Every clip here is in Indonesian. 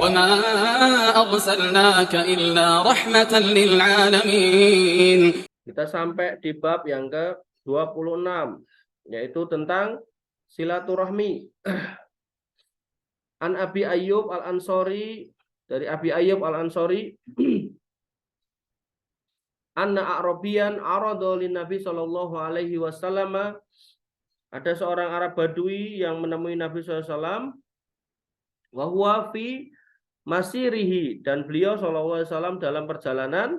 وما أرسلناك إلا رحمة للعالمين. Kita sampai di bab yang ke-26, yaitu tentang silaturahmi. An Abi Ayyub Al-Ansori, dari Abi Ayyub Al-Ansori, anna A'rabiyan arada lin Nabi sallallahu alaihi wasallam, ada seorang Arab Badui yang menemui Nabi SAW, wa huwa fi masirihi, dan beliau sallallahu alaihi wasallam dalam perjalanan.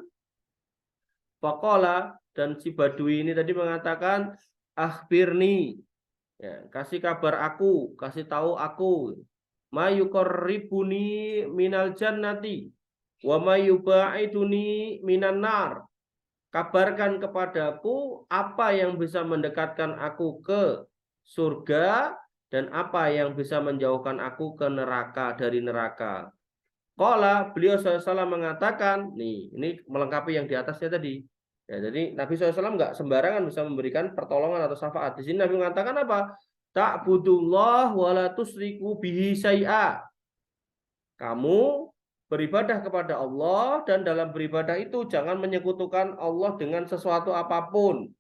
Faqala, dan si Badui ini tadi mengatakan, akhbirni, ya, kasih kabar aku, kasih tahu aku, ma yuqarribuni minal jannati wa ma yubaiduni minan nar. Kabarkan kepadaku apa yang bisa mendekatkan aku ke surga dan apa yang bisa menjauhkan aku ke neraka, dari neraka. Qala, beliau SAW mengatakan, nih, ini melengkapi yang di atasnya tadi. Ya, jadi Nabi SAW nggak sembarangan bisa memberikan pertolongan atau syafaat. Di sini Nabi mengatakan apa? Ta'budullah wa la tusriku bihi syai'a. Kamu beribadah kepada Allah, dan dalam beribadah itu jangan menyekutukan Allah dengan sesuatu apapun.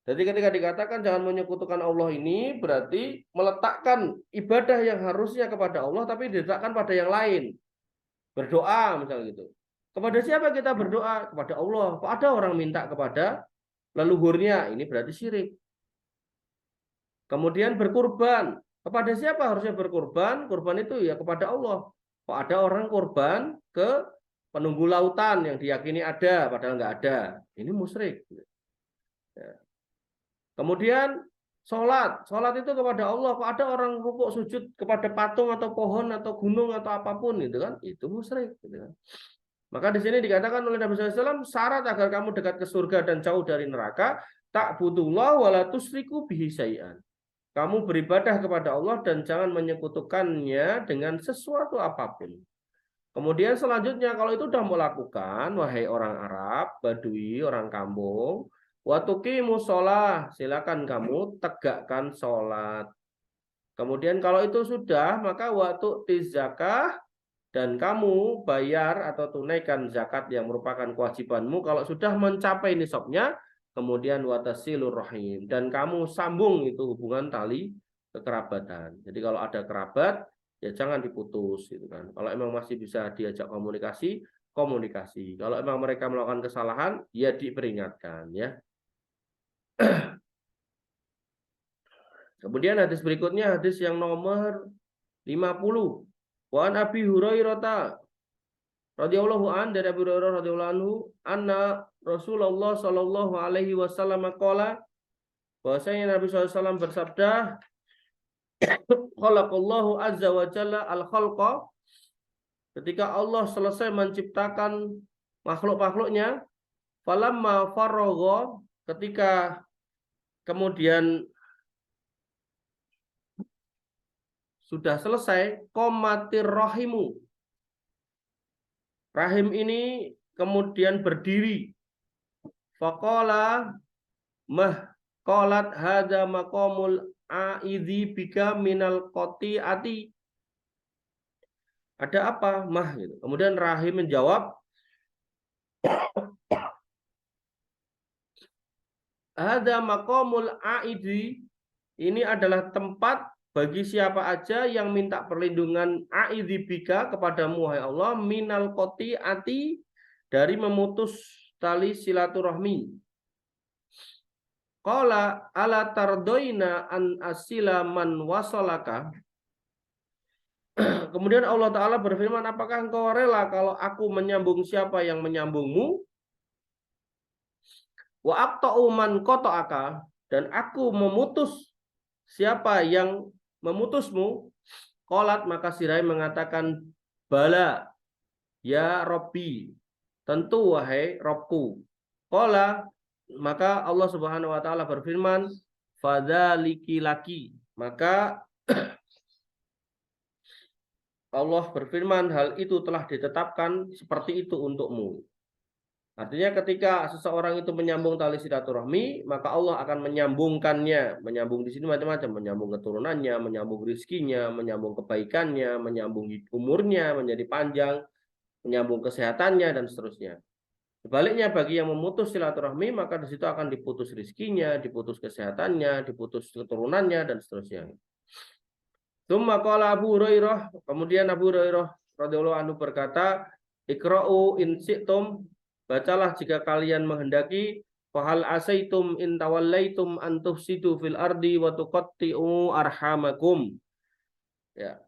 Jadi ketika dikatakan jangan menyekutukan Allah, ini berarti meletakkan ibadah yang harusnya kepada Allah tapi diletakkan pada yang lain. Berdoa misalnya gitu. Kepada siapa kita berdoa? Kepada Allah. Kok ada orang minta kepada leluhurnya? Ini berarti syirik. Kemudian berkurban. Kepada siapa harusnya berkurban? Kurban itu ya kepada Allah. Kok ada orang kurban ke penunggu lautan yang diyakini ada, padahal nggak ada. Ini musyrik. Kemudian sholat. Sholat itu kepada Allah. Kok ada orang rukuk sujud kepada patung atau pohon atau gunung atau apapun, gitu kan? Itu musyrik. Gitu kan? Maka di sini dikatakan oleh Nabi SAW, syarat agar kamu dekat ke surga dan jauh dari neraka, ta'budullah wa la tusriku bihi syai'an. Kamu beribadah kepada Allah dan jangan menyekutukannya dengan sesuatu apapun. Kemudian selanjutnya, kalau itu sudah melakukan, wahai orang Arab, Badui, orang kampung, wa tuqimus shalah, silakan kamu tegakkan sholat. Kemudian kalau itu sudah, maka wa tu'tiz zakah, dan kamu bayar atau tunaikan zakat yang merupakan kewajibanmu kalau sudah mencapai nisabnya. Kemudian watasilur rahim, dan kamu sambung itu hubungan tali kekerabatan. Jadi kalau ada kerabat ya jangan diputus, gitu kan. Kalau emang masih bisa diajak komunikasi, komunikasi. Kalau emang mereka melakukan kesalahan ya diperingatkan, ya. Kemudian hadis berikutnya, hadis yang nomor 50. Wa an Abi Hurairah radhiyallahu an, dari Abu Hurairah radhiyallahu anhu, anna Rasulullah sallallahu alaihi wasallam qala, bahwasanya Nabi SAW bersabda, khalaqallahu azza wa jalla al-khalqa, ketika Allah selesai menciptakan makhluk-makhluknya, falamma faragha, ketika kemudian sudah selesai, qomatir rahimu, rahim ini kemudian berdiri. Faqala mah qalat hadza maqamul aidzi bika minal qati'ati. Ada apa, mah, gitu. Kemudian rahim menjawab, hadza maqamul aidzi, ini adalah tempat bagi siapa aja yang minta perlindungan a'idzibika kepadamu, wahai Allah, minal qati'ati, dari memutus tali silaturahmi. Qala ala tardoina an asila man wasolaka. Kemudian Allah Ta'ala berfirman, apakah engkau rela kalau aku menyambung siapa yang menyambungmu? Wa aqta'u man qata'aka, dan aku memutus siapa yang memutusmu. Qolat, maka si rahim mengatakan, bala ya Robbi, tentu wahai Robku. Qala, maka Allah Subhanahu wa taala berfirman, fadzaliki laki, maka Allah berfirman, hal itu telah ditetapkan seperti itu untukmu. Artinya ketika seseorang itu menyambung tali silaturahmi, maka Allah akan menyambungkannya. Menyambung di sini macam-macam, menyambung keturunannya, menyambung rizkinya, menyambung kebaikannya, menyambung umurnya menjadi panjang, menyambung kesehatannya dan seterusnya. Sebaliknya bagi yang memutus silaturahmi, maka di situ akan diputus rizkinya, diputus kesehatannya, diputus keturunannya dan seterusnya. Tsumma qala Abu Hurairah, kemudian Abu Hurairah radhiyallahu anhu berkata, Iqra'u in syi'tum, bacalah jika kalian menghendaki, fahal asaitum in tawallaitum an tufsidu fil ardi wa tuqatti'u arhamakum. Ya.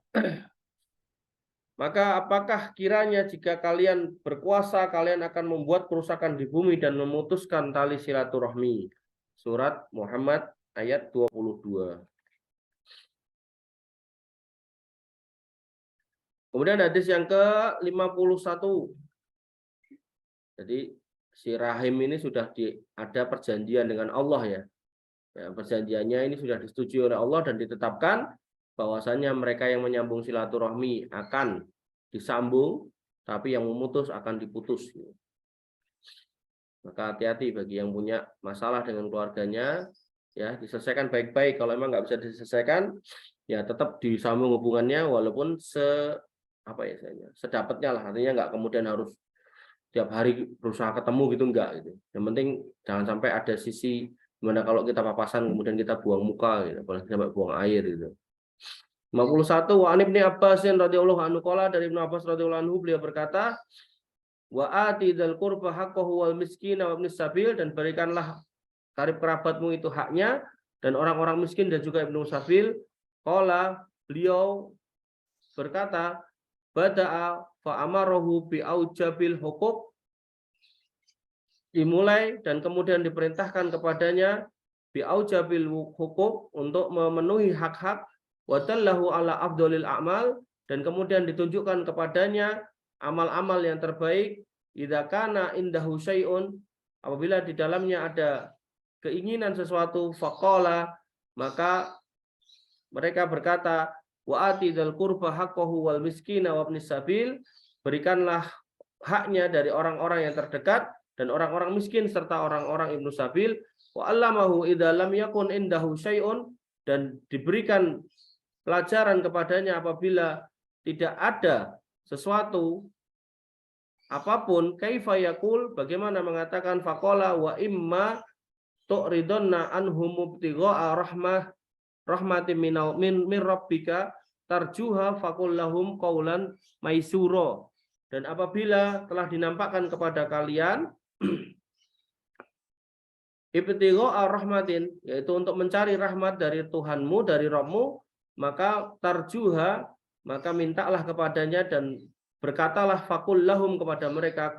Maka apakah kiranya jika kalian berkuasa, kalian akan membuat kerusakan di bumi dan memutuskan tali silaturahmi. Surat Muhammad ayat 22. Kemudian hadis yang ke-51. Jadi si rahim ini sudah ada perjanjian dengan Allah ya. Perjanjiannya ini sudah disetujui oleh Allah dan ditetapkan bahwasanya mereka yang menyambung silaturahmi akan disambung, tapi yang memutus akan diputus. Maka hati-hati bagi yang punya masalah dengan keluarganya, ya diselesaikan baik-baik. Kalau emang nggak bisa diselesaikan, ya tetap disambung hubungannya walaupun sedapatnya lah. Artinya nggak kemudian harus tiap hari berusaha ketemu gitu, enggak gitu. Yang penting jangan sampai ada sisi gimana kalau kita papasan kemudian kita buang muka gitu, apalagi sampai buang air gitu. 51 wa an Ibnu Abbas radhiyallahu anhu qala, dari Ibnu Abbas radhiyallahu anhu beliau berkata, wa ati dzal qurba haqqahu wal miskina wa ibnis sabil, dan berikanlah karib kerabatmu itu haknya dan orang-orang miskin dan juga ibnu sabil. Qala, beliau berkata, bada'a fa amarahu bi aujabil huquq, dimulai dan kemudian diperintahkan kepadanya bi aujabil huquq, untuk memenuhi hak-hak, wa dallahu ala afdhalil a'mal, dan kemudian ditunjukkan kepadanya amal-amal yang terbaik. Idza kana indahu syai'un, apabila di dalamnya ada keinginan sesuatu, faqala, maka mereka berkata, wa ati dzal qurba haqqahu wal miskina wa ibnis sabil, berikanlah haknya dari orang-orang yang terdekat dan orang-orang miskin serta orang-orang ibnu sabil. Wa allamahu idza lam yakun indahu syai'un, dan diberikan pelajaran kepadanya apabila tidak ada sesuatu apapun, kaifa yaqul, bagaimana mengatakan, faqala wa imma tu'ridunna anhum mubtigha'a rahmatin min rabbika tarjuha faqul lahum qaulan maisura. Dan apabila telah dinampakkan kepada kalian ibtigha'a rahmatin, yaitu untuk mencari rahmat dari Tuhanmu, dari Rabbmu, maka tarjuha, maka mintalah kepadanya dan berkatalah faqul lahum, kepada mereka,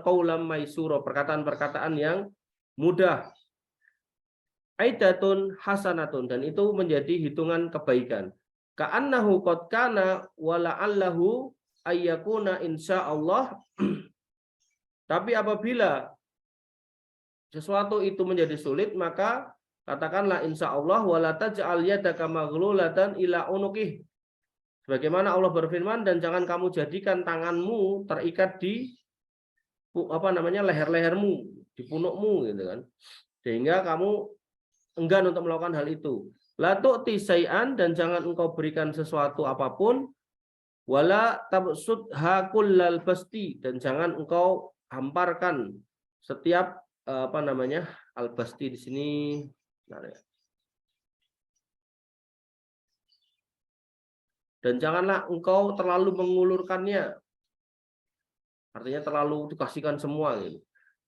qaulan maisura, perkataan-perkataan yang mudah. Aidatun hasanatun, dan itu menjadi hitungan kebaikan. Ka'annahu qad kana wa la'allahu ayyakuna insyaallah. Tapi apabila sesuatu itu menjadi sulit, maka katakanlah insyaallah, wala taj'al yadaka maghlulatan ila unuqih. Sebagaimana Allah berfirman, dan jangan kamu jadikan tanganmu terikat di leher-lehermu, di punukmu gitu kan. Sehingga kamu enggan untuk melakukan hal itu. La tu'ti syai'an, dan jangan engkau berikan sesuatu apapun, wala tabsudha kullal basti, dan jangan engkau hamparkan setiap al-basti di sini. Dan janganlah engkau terlalu mengulurkannya. Artinya terlalu dikasihkan semua gitu.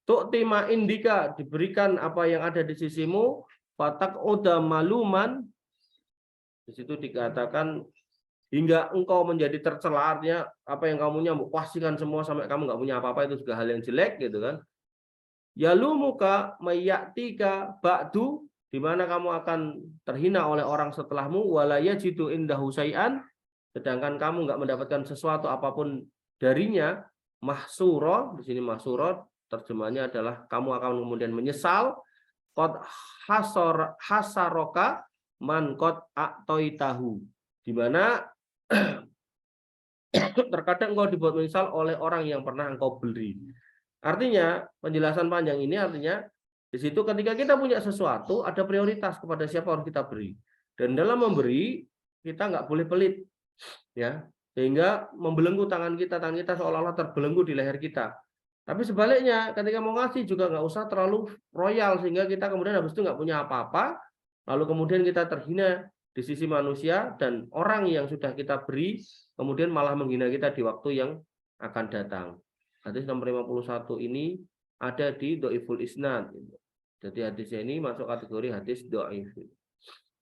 Tu'ti ma indika, diberikan apa yang ada di sisimu, fatak uda maluman, di situ dikatakan hingga engkau menjadi tercela, artinya apa yang kamu punya kasihkan semua sampai kamu nggak punya apa-apa, itu juga hal yang jelek gitu kan. Yalumuka mayyatika ba'du, di mana kamu akan terhina oleh orang setelahmu, wala yajidu indahu syai'an, sedangkan kamu nggak mendapatkan sesuatu apapun darinya. Mahsura, di sini mahsura terjemahnya adalah kamu akan kemudian menyesal. Qad hasaroka man qad a'taitahu, di mana terkadang engkau dibuat menyesal oleh orang yang pernah engkau beri. Artinya, penjelasan panjang ini artinya di situ ketika kita punya sesuatu, ada prioritas kepada siapa harus kita beri. Dan dalam memberi, kita nggak boleh pelit, ya, sehingga membelenggu tangan kita seolah-olah terbelenggu di leher kita. Tapi sebaliknya, ketika mau ngasih juga nggak usah terlalu royal sehingga kita kemudian habis itu nggak punya apa-apa, lalu kemudian kita terhina di sisi manusia dan orang yang sudah kita beri kemudian malah menghina kita di waktu yang akan datang. Hadis nomor 51 ini ada di Dhaiful Isnad. Jadi hadisnya ini masuk kategori hadis dhaif.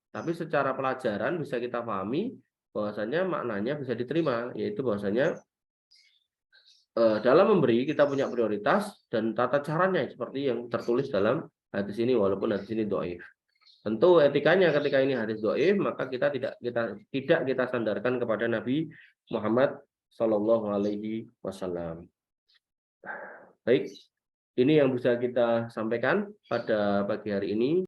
Tapi secara pelajaran bisa kita pahami bahwasanya maknanya bisa diterima, yaitu bahwasanya dalam memberi kita punya prioritas dan tata caranya seperti yang tertulis dalam hadis ini walaupun hadis ini dhaif. Tentu etikanya ketika ini hadis dhaif maka kita tidak sandarkan kepada Nabi Muhammad Shallallahu alaihi wasallam. Baik, ini yang bisa kita sampaikan pada pagi hari ini.